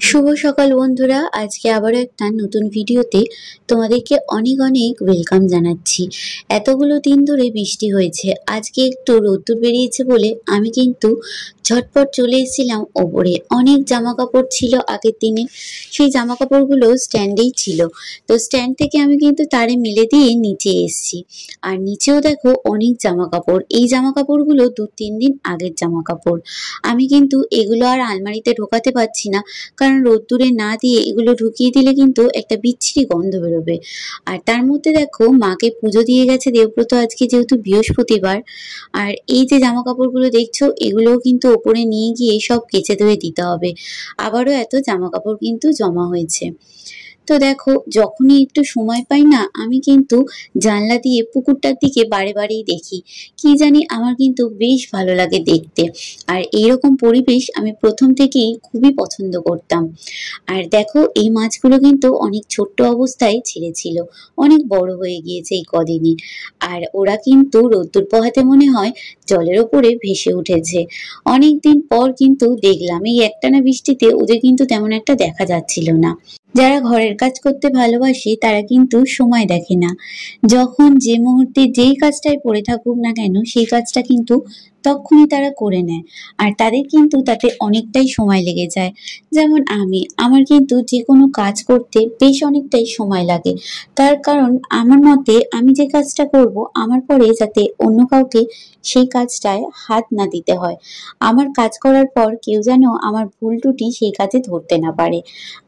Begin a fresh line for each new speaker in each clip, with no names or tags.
শুভ সকাল বন্ধুরা, আজকে আবারও একটা নতুন ভিডিওতে তোমাদেরকে অনেক অনেক ওয়েলকাম জানাচ্ছি। এতগুলো দিন ধরে বৃষ্টি হয়েছে, আজকে একটু রোদ্দুর বেরিয়েছে বলে আমি কিন্তু ঝটপট চলে এসেছিলাম ওপরে। অনেক জামা কাপড় ছিল আগের দিনে, সেই জামা কাপড়গুলো স্ট্যান্ডেই ছিল। তো স্ট্যান্ড থেকে আমি কিন্তু তারে মেলে দিয়ে নিচে এসেছি। আর নিচেও দেখো অনেক জামা কাপড়, এই জামা কাপড়গুলো 2-3 দিন আগের জামা কাপড়। আমি কিন্তু এগুলো আর আলমারিতে ঢোকাতে পারছি না, কারণ রোদ্দুরে না দিয়ে এগুলো ঢুকিয়ে দিলে কিন্তু একটা বিচ্ছিরি গন্ধ বেরোবে। আর তার মধ্যে দেখো মাকে পুজো দিয়ে গেছে দেবব্রত আজকে, যেহেতু বৃহস্পতিবার। আর এই যে জামা কাপড়গুলো দেখছো, এগুলোও কিন্তু ওপরে নিয়ে গিয়ে সব কেচে ধুয়ে দিতে হবে। আবারও এত জামা কাপড় কিন্তু জমা হয়েছে। তো দেখো, যখনই একটু সময় পাই না, আমি কিন্তু জানলা দিয়ে পুকুরটার দিকে বারে বারেই দেখি। কি জানি, আমার কিন্তু বেশ ভালো লাগে দেখতে। আর এইরকম পরিবেশ আমি প্রথম থেকেই খুবই পছন্দ করতাম। আর দেখো, এই মাছগুলো কিন্তু অনেক ছোট্ট অবস্থায় ছেড়েছিল, অনেক বড় হয়ে গিয়েছে এই কদিনই। আর ওরা কিন্তু রোদ্দুর পোহাতে মনে হয় জলের ওপরে ভেসে উঠেছে। অনেকদিন পর কিন্তু দেখলাম, এই একটানা বৃষ্টিতে ওদের কিন্তু তেমন একটা দেখা যাচ্ছিল না। যারা ঘরের কাজ করতে ভালোবাসে তারা কিন্তু সময় দেখে না। যখন যে মুহূর্তে যেই কাজটাই পড়ে থাকুক না কেন, সেই কাজটা কিন্তু তখনই তারা করে নেয়। আর তাদের কিন্তু তাতে অনেকটাই সময় লেগে যায়। যেমন আমার কিন্তু যে কোনো কাজ করতে বেশ অনেকটাই সময় লাগে। তার কারণ আমার মতে, আমি যে কাজটা করব, আমার পরে যাতে অন্য কাউকে সেই কাজটায় হাত না দিতে হয়। আমার কাজ করার পর কেউ যেন আমার ভুল ত্রুটি সেই কাজে ধরতে না পারে।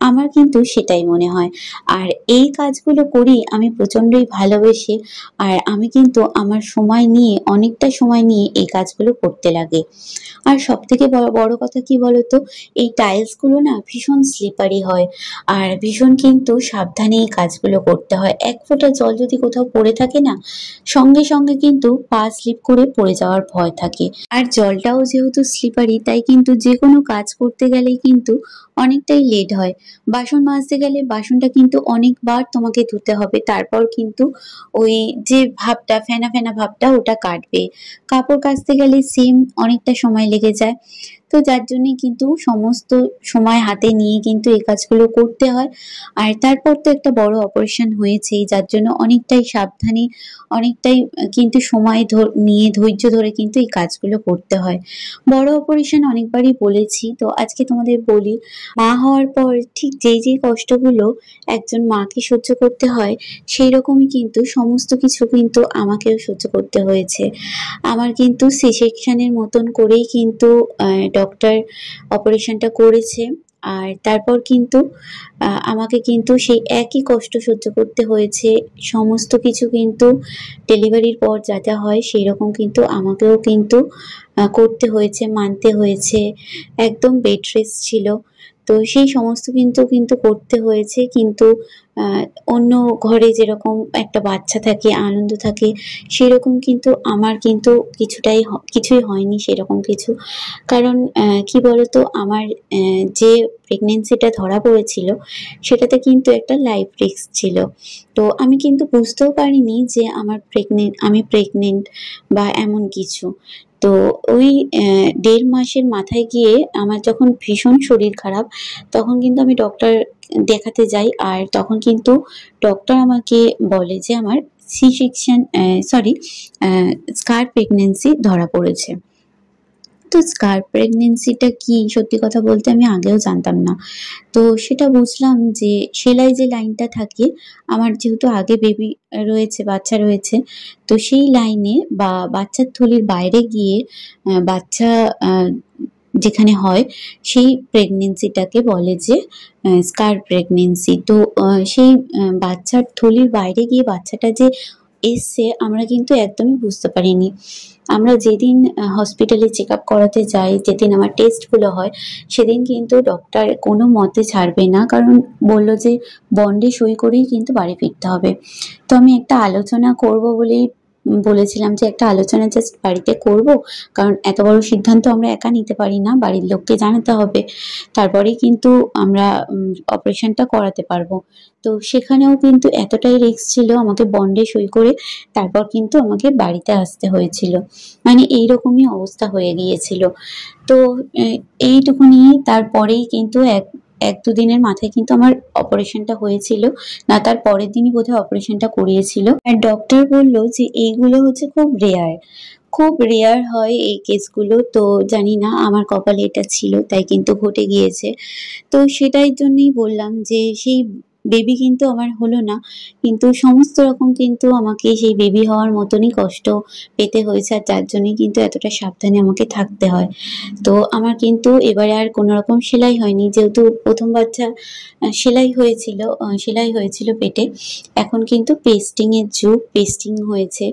আমার কিন্তু সেটাই মনে হয়। আর এই কাজগুলো করি আমি প্রচন্ডই ভালোবেসে। আর আমি কিন্তু আমার সময় নিয়ে, অনেকটা সময় নিয়ে এই কাজগুলো করতে লাগে। আর সব থেকে বড় কথা কি বলতো, এই টাইলস গুলো না ভীষণ স্লিপারি হয়। আর ভীষণ কিন্তু সাবধানে এই কাজগুলো করতে হয়। এক ফোঁটা জল যদি কোথাও পড়ে থাকে না, সঙ্গে সঙ্গে কিন্তু পা স্লিপ করে পড়ে যাওয়ার ভয় থাকে। আর জলটাও যেহেতু স্লিপারি, তাই কিন্তু যে কোনো কাজ করতে গেলেই কিন্তু অনেকটাই লেট হয়। বাসন মাজতে গেলে বাসনটা কিন্তু অনেকবার তোমাকে ধুতে হবে, তারপর কিন্তু ওই যে ভাবটা, ফেনা ফেনা ভাবটা, ওটা কাটবে। কাপড় কাচতে গেলে সেম অনেকটা সময় লেগে যায়। তো যার জন্য কিন্তু সমস্ত সময় হাতে নিয়ে কিন্তু এই কাজগুলো করতে হয়। আর তারপর তো একটা বড় অপারেশন হয়েছেই, যার জন্য অনেকটাই সাবধানে, অনেকটাই কিন্তু সময় নিয়ে ধৈর্য ধরে কিন্তু এই কাজগুলো করতে হয়। বড় অপারেশন অনেকবারই বলেছি, তো আজকে তোমাদের বলি। মা হওয়ার পর ঠিক যেই যেই কষ্টগুলো একজন মাকে সহ্য করতে হয়, সেই রকমই কিন্তু সমস্ত কিছু কিন্তু আমাকেও সহ্য করতে হয়েছে। আমার কিন্তু সি সেকশনের মতন করেই কিন্তু ডক্টর অপারেশনটা করেছে। আর তারপর কিন্তু আমাকে কিন্তু সেই একই কষ্ট সহ্য করতে হয়েছে। সমস্ত কিছু কিন্তু ডেলিভারির পর যা যা হয় সেই রকম কিন্তু আমাকেও কিন্তু করতে হয়েছে, মানতে হয়েছে। একদম বেড রেস্ট ছিল। তো সেই সমস্ত কিন্তু কিন্তু করতে হয়েছে। কিন্তু আহ অন্য ঘরে যেরকম একটা বাচ্চা থাকে, আনন্দ থাকে, সেরকম কিন্তু আমার কিন্তু কিছুই হয়নি সেরকম কিছু। কারণ কি বলতো, আমার যে প্রেগনেন্সিটা ধরা পড়েছিল, সেটাতে কিন্তু একটা লাইফ রিস্ক ছিল। তো আমি কিন্তু বুঝতেও পারিনি যে আমি প্রেগনেন্ট বা এমন কিছু। তো ওই 1.5 মাসের মাথায় গিয়ে আমার যখন ভীষণ শরীর খারাপ, তখন কিন্তু আমি ডক্টর দেখাতে যাই। আর তখন কিন্তু ডক্টর আমাকে বলে যে আমার সি সেকশন, সরি, স্কার প্রেগনেন্সি ধরা পড়েছে। তো স্কার প্রেগনেন্সিটা কি, সত্যি কথা বলতে আমি আগেও জানতাম না। তো সেটা বুঝলাম যে সেলাই যে লাইনটা থাকে, আমার যেহেতু আগে বেবি রয়েছে, বাচ্চা রয়েছে, তো সেই লাইনে বা বাচ্চার থলির বাইরে গিয়ে বাচ্চা যেখানে হয়, সেই প্রেগনেন্সিটাকে বলে যে স্কার প্রেগনেন্সি। তো সেই বাচ্চার থলির বাইরে গিয়ে বাচ্চাটা যে এসছে, আমরা কিন্তু একদমই বুঝতে পারিনি। আমরা যেদিন হসপিটালে চেক আপ করাতে যাই, যেদিন আমার টেস্টগুলো হয়, সেদিন কিন্তু ডক্টর কোনো মতে ছাড়বে না, কারণ বললো যে বন্ডে সই করেই কিন্তু বাড়ি ফিরতে হবে। তো আমি একটা আলোচনা করব বলেই বলেছিলাম যে একটা আলোচনা জাস্ট বাড়িতে করব, কারণ এত বড় সিদ্ধান্ত আমরা একা নিতে পারি না, বাড়ির লোককে জানাতে হবে, তারপরেই কিন্তু আমরা অপারেশনটা করাতে পারবো। তো সেখানেও কিন্তু এতটাই রিস্ক ছিল, আমাকে বন্ডে সই করে তারপর কিন্তু আমাকে বাড়িতে আসতে হয়েছিল। মানে এইরকমই অবস্থা হয়ে গিয়েছিল। তো এইটুকুনি, তারপরেই কিন্তু 1-2 দিনের মাথায় কিন্তু আমার অপারেশনটা হয়েছিল, না তার পরের দিনই বোধহয় অপারেশনটা করিয়েছিল। আর ডক্টর বলল যে এইগুলো হচ্ছে খুব রেয়ার হয় এই কেসগুলো। তো জানি না আমার কপালে এটা ছিল, তাই কিন্তু ঘটে গিয়েছে। তো সেটাই জন্যই বললাম যে সেই বেবি কিন্তু আমার হলো না, কিন্তু সমস্ত রকম কিন্তু আমাকে সেই বেবি হওয়ার মতনই কষ্ট পেতে হয়েছে, আর যার জন্যই কিন্তু এতটা সাবধানে আমাকে থাকতে হয়। তো আমার কিন্তু এবারে আর কোনো রকম সেলাই হয়নি, যেহেতু প্রথম বাচ্চা সেলাই হয়েছিল পেটে। এখন কিন্তু পেস্টিং এর যুগ, পেস্টিং হয়েছে।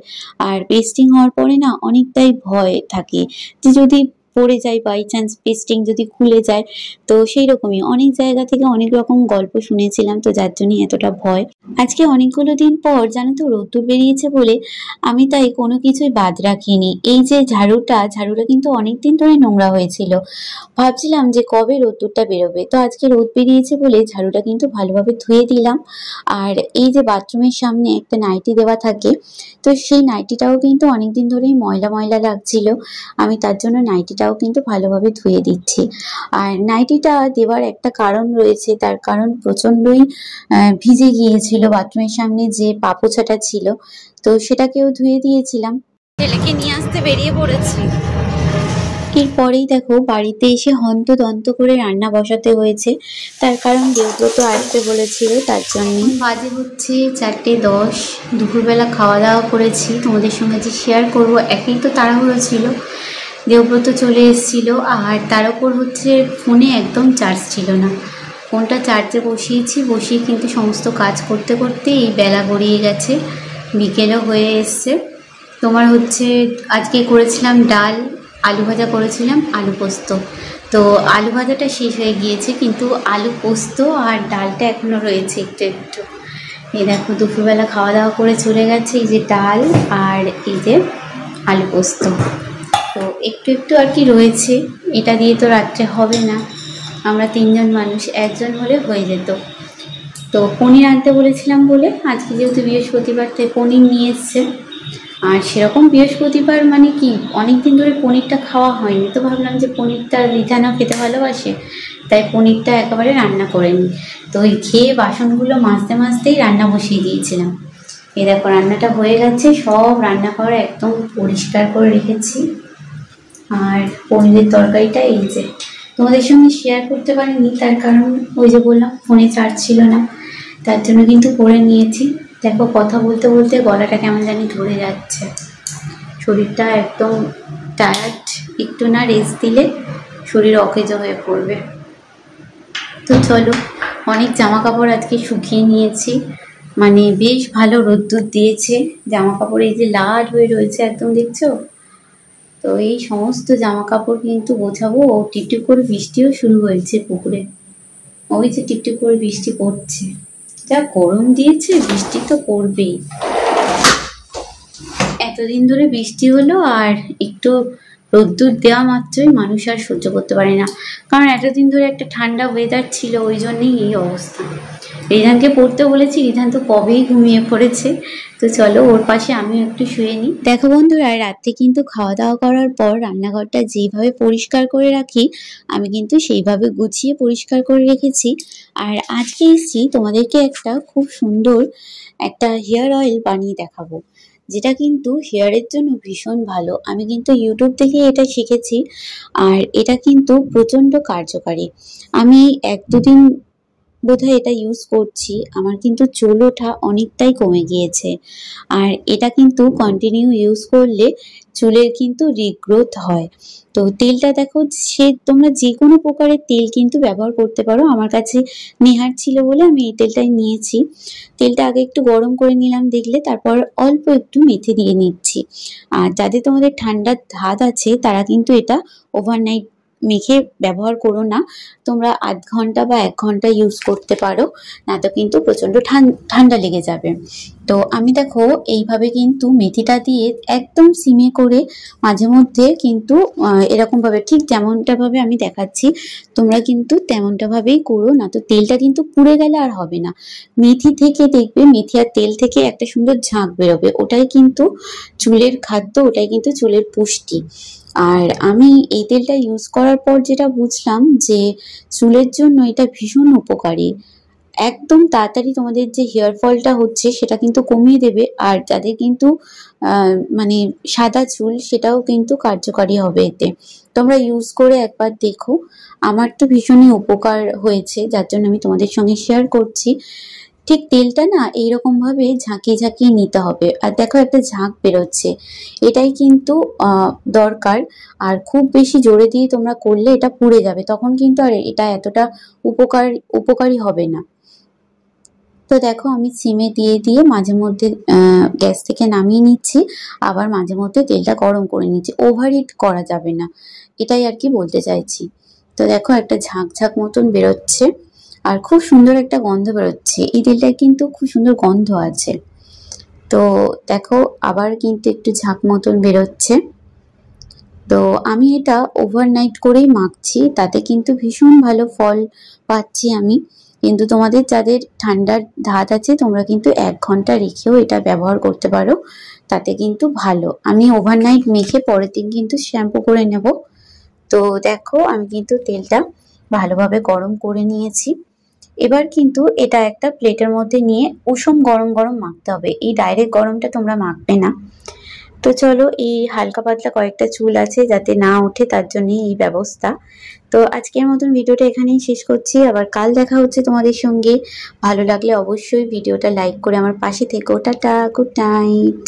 আর পেস্টিং হওয়ার পরে না অনেকটাই ভয় থাকে যে যদি পড়ে যায়, বাই চান্স পেস্টিং যদি খুলে যায়। তো সেই রকমই অনেক জায়গা থেকে অনেক রকম গল্প শুনেছিলাম, তো যার জন্যই এতটা ভয়। আজকে অনেকগুলো দিন পর জানো তো রোদ্দুর বেরিয়েছে বলে আমি তাই কোনো কিছুই বাদ রাখিনি। এই যে ঝাড়ুটা কিন্তু অনেকদিন ধরে নোংরা হয়েছিল, ভাবছিলাম যে কবে রোদ্দুরটা বেরোবে। তো আজকে রোদ বেরিয়েছে বলে ঝাড়ুটা কিন্তু ভালোভাবে ধুয়ে দিলাম। আর এই যে বাথরুমের সামনে একটা নাইটি দেওয়া থাকে, তো সেই নাইটিটাও কিন্তু অনেকদিন ধরেই ময়লা ময়লা লাগছিল, আমি তার জন্য নাইটিটাও কিন্তু ভালোভাবে ধুয়ে দিচ্ছি। আর নাইটিটা দেওয়ার একটা কারণ রয়েছে, তার কারণ প্রচন্ডই ভিজে গিয়েছিল বাথরুমের সামনে যে পা পোছাটা ছিল, তো সেটাকেও ধুয়ে দিয়েছিলাম। ছেলেকে নিয়ে আসতে বেরিয়ে পড়েছি। এরপরেই দেখো বাড়িতে এসে হন্তদন্ত করে রান্না বসাতে হয়েছে, তার কারণ দেবব্রত আসবে বলেছিল, তার জন্য। বাজে হচ্ছে 4:10। দুপুরবেলা খাওয়া দাওয়া করেছি, তোমাদের সঙ্গে যে শেয়ার করবো, একই তো তাড়াহুড়ো ছিল, দেবব্রত চলে এসেছিল। আর তার উপর হচ্ছে ফোনে একদম চার্জ ছিল না, ফোনটা চার্জে বসিয়ে কিন্তু সমস্ত কাজ করতে করতে এই বেলা গড়িয়ে গেছে, বিকেলও হয়ে এসছে। তোমার হচ্ছে আজকে করেছিলাম ডাল, আলু ভাজা করেছিলাম, আলু পোস্ত। তো আলু ভাজাটা শেষ হয়ে গিয়েছে, কিন্তু আলু পোস্ত আর ডালটা এখনো রয়েছে একটু একটু। এই দেখো দুপুরবেলা খাওয়া দাওয়া করে চলে গেছে, এই যে ডাল আর এই যে আলু পোস্ত, তো একটু একটু আর কি রয়েছে। এটা দিয়ে তো রাত্রে হবে না, আমরা 3 জন মানুষ, একজন হলে হয়ে যেত। তো পনির আনতে বলেছিলাম বলে আজকে যেহেতু বৃহস্পতিবার, তাই পনির নিয়ে এসছে। আর সেরকম বৃহস্পতিবার মানে কি অনেকদিন ধরে পনিরটা খাওয়া হয়নি, তো ভাবলাম যে পনিরটা রিধানও খেতে ভালোবাসে, তাই পনিরটা একেবারে রান্না করে নিই। তো ওই খেয়ে বাসনগুলো মাজতেই রান্না বসিয়ে দিয়েছিলাম। এই দেখো রান্নাটা হয়ে গেছে, সব রান্নাঘর একদম পরিষ্কার করে রেখেছি। আর পনিরের তরকারিটা এই যে তোমাদের সঙ্গে শেয়ার করতে পারিনি, তার কারণ ওই যে বললাম ফোনে চার্জ ছিল না, তার জন্য কিন্তু করে নিয়েছি। দেখো কথা বলতে বলতে গলাটা কেমন জানি ধরে যাচ্ছে, শরীরটা একদম টায়ার্ড, একটু না রেস্ট দিলে শরীর অকেজো হয়ে পড়বে। তো চলো, অনেক জামা কাপড় আজকে শুকিয়ে নিয়েছি, মানে বেশ ভালো রোদ্দুর দিয়েছে, জামা কাপড় এই যে লাল হয়ে রয়েছে একদম, দেখছো? তো এই সমস্ত জামা কাপড় কিন্তু গোছাবো। ও টিপটিপ করে বৃষ্টিও শুরু হয়েছে পুকুরে, ওই যে টিপটিপ করে বৃষ্টি পড়ছে। যা গরম দিয়েছে, বৃষ্টি তো পড়বেই। এতদিন ধরে বৃষ্টি হলো, আর একটু রোদ্দুর দেওয়া মাত্রই মানুষ আর সহ্য করতে পারে না, কারণ এতদিন ধরে একটা ঠান্ডা ওয়েদার ছিল, ওই জন্যেই এই অবস্থা। রিধানকে পড়তে বলেছি, রিধান তো কবেই ঘুমিয়ে পড়েছে। তো চলো ওর পাশে আমিও একটু শুয়ে নিই। দেখো বন্ধুরা, রাত্রে কিন্তু খাওয়া দাওয়া করার পর রান্নাঘরটা যেভাবে পরিষ্কার করে রাখি, আমি কিন্তু সেইভাবে গুছিয়ে পরিষ্কার করে রেখেছি। আর আজকে এসেছি তোমাদেরকে একটা খুব সুন্দর একটা হেয়ার অয়েল বানিয়ে দেখাবো, যেটা কিন্তু হেয়ারের জন্য ভীষণ ভালো। আমি কিন্তু ইউটিউব থেকে এটা শিখেছি, আর এটা কিন্তু প্রচণ্ড কার্যকারী। আমি 1-2 দিন বোধহয় এটা ইউজ করছি, আমার কিন্তু চুল ওঠা অনেকটাই কমে গিয়েছে। আর এটা কিন্তু কন্টিনিউ ইউজ করলে চুলের কিন্তু রিগ্রোথ হয়। তো তেলটা দেখো, তোমরা যে কোনো প্রকারের তেল কিন্তু ব্যবহার করতে পারো, আমার কাছে নেহার ছিল বলে আমি এই তেলটাই নিয়েছি। তেলটা আগে একটু গরম করে নিলাম দেখলে, তারপর অল্প একটু মেথি দিয়ে নিচ্ছি। আর যাদের তোমাদের ঠান্ডার ধাত আছে তারা কিন্তু এটা ওভারনাইট মেখে ব্যবহার করো না, তোমরা আধ ঘন্টা বা 1 ঘন্টা ইউজ করতে পারো, না তো কিন্তু প্রচন্ড ঠান্ডা লেগে যাবে। তো আমি দেখো এইভাবে কিন্তু মেথিটা দিয়ে একদম সিমে করে মাঝে মধ্যে কিন্তু এরকম ভাবে, ঠিক যেমনটা ভাবে আমি দেখাচ্ছি তোমরা কিন্তু তেমনটা ভাবেই করো, না তো তেলটা কিন্তু পুড়ে গেলে আর হবে না। মেথি থেকে দেখবে, মেথি আর তেল থেকে একটা সুন্দর ঝাঁক বেরোবে, ওটাই কিন্তু চুলের খাদ্য, ওটাই কিন্তু চুলের পুষ্টি। আর আমি এই তেলটা ইউজ করার পর যেটা বুঝলাম যে চুলের জন্য এটা ভীষণ উপকারী। একদম তাড়াতাড়ি তোমাদের যে হেয়ার ফলটা হচ্ছে সেটা কিন্তু কমিয়ে দেবে। আর যাদের কিন্তু মানে সাদা চুল, সেটাও কিন্তু কার্যকারী হবে এতে। তোমরা ইউজ করে একবার দেখো। আমার তো ভীষণই উপকার হয়েছে, যার জন্য আমি তোমাদের সঙ্গে শেয়ার করছি। ঠিক তেলটা না এইরকম ভাবে ঝাঁকিয়ে ঝাঁকিয়ে নিতে হবে। আর দেখো একটা ঝাঁক বেরোচ্ছে, এটাই কিন্তু দরকার। আর খুব বেশি জোরে দিয়ে তোমরা করলে এটা পুড়ে যাবে, তখন কিন্তু আর এটা এতটা উপকারী হবে না। তো দেখো আমি সিমে দিয়ে দিয়ে মাঝে মধ্যে গ্যাস থেকে নামিয়ে নিচ্ছি, আবার মাঝে মধ্যে তেলটা গরম করে নিচ্ছি। ওভারহিট করা যাবে না, এটাই আর কি বলতে চাইছি। তো দেখো একটা ঝাঁক ঝাঁক মতন বেরোচ্ছে, আর খুব সুন্দর একটা গন্ধ বেরোচ্ছে। এই তেলটায় কিন্তু খুব সুন্দর গন্ধ আছে। তো দেখো আবার কিন্তু একটু ঝাঁক মতন বেরোচ্ছে। তো আমি এটা ওভারনাইট করেই মাখছি, তাতে কিন্তু ভীষণ ভালো ফল পাচ্ছি আমি। কিন্তু তোমাদের যাদের ঠান্ডার ধাত আছে, তোমরা কিন্তু 1 ঘন্টা রেখেও এটা ব্যবহার করতে পারো, তাতে কিন্তু ভালো। আমি ওভারনাইট মেখে পরের দিন কিন্তু শ্যাম্পু করে নেব। তো দেখো আমি কিন্তু তেলটা ভালোভাবে গরম করে নিয়েছি। এবার কিন্তু এটা একটা প্লেটের মধ্যে নিয়ে উষম গরম গরম মাখতে হবে, এই ডাইরেক্ট গরমটা তোমরা মাখবে না। তো চলো, এই হালকা পাতলা কয়েকটা চুল আছে যাতে না ওঠে, তার জন্য এই ব্যবস্থা। তো আজকের মতন ভিডিওটা এখানেই শেষ করছি, আবার কাল দেখা হচ্ছে তোমাদের সঙ্গে। ভালো লাগলে অবশ্যই ভিডিওটা লাইক করে আমার পাশে থেকো। Tata, good night.